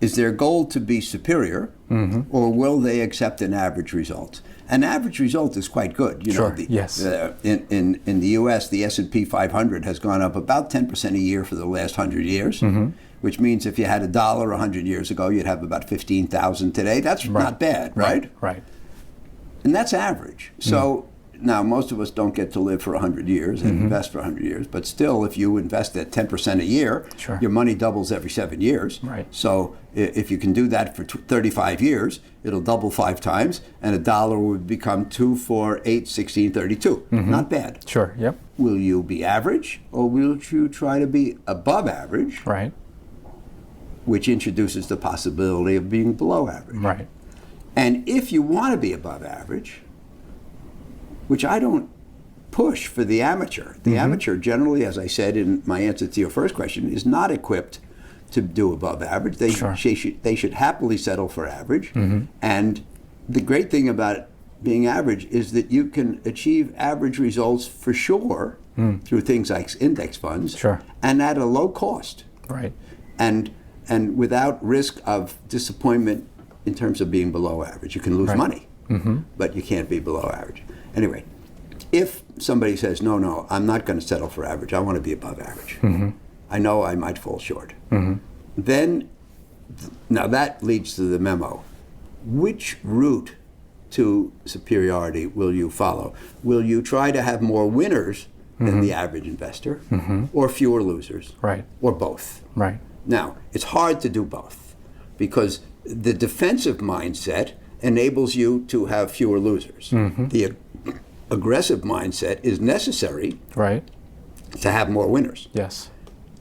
is their goal to be superior, or will they accept an average result? An average result is quite good. You Sure, know, yes. In the U.S., the S&P 500 has gone up about 10% a year for the last 100 years, which means if you had $1 100 years ago, you'd have about 15,000 today. That's not bad, right? Right. And that's average. So now most of us don't get to live for 100 years and invest for 100 years, but still, if you invest at 10% a year, Sure. your money doubles every 7 years. Right. So if you can do that for 35 years, it'll double 5 times, and $1 would become 2, 4, 8, 16, 32. Not bad. Sure. Yep. Will you be average, or will you try to be above average, Right. which introduces the possibility of being below average? Right. And if you want to be above average, which I don't push for the amateur. The amateur generally, as I said in my answer to your first question, is not equipped to do above average. They, Sure. they should happily settle for average. And the great thing about being average is that you can achieve average results for sure through things like index funds, Sure. and at a low cost. Right. And without risk of disappointment in terms of being below average. You can lose money, but you can't be below average. Anyway, if somebody says, no, I'm not going to settle for average, I want to be above average, I know I might fall short, then, now that leads to the memo. Which route to superiority will you follow? Will you try to have more winners than the average investor, or fewer losers, Right. or both? Right. Now, it's hard to do both, because the defensive mindset enables you to have fewer losers. The aggressive mindset is necessary Right. to have more winners. Yes.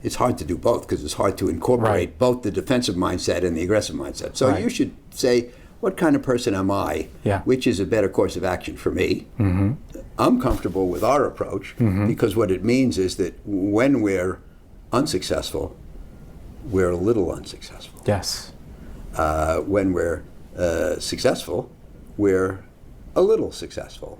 It's hard to do both, because it's hard to incorporate Right. both the defensive mindset and the aggressive mindset. So Right. you should say, what kind of person am I? Yeah. Which is a better course of action for me? I'm comfortable with our approach, because what it means is that when we're unsuccessful, we're a little unsuccessful. Yes. When we're successful, we're a little successful.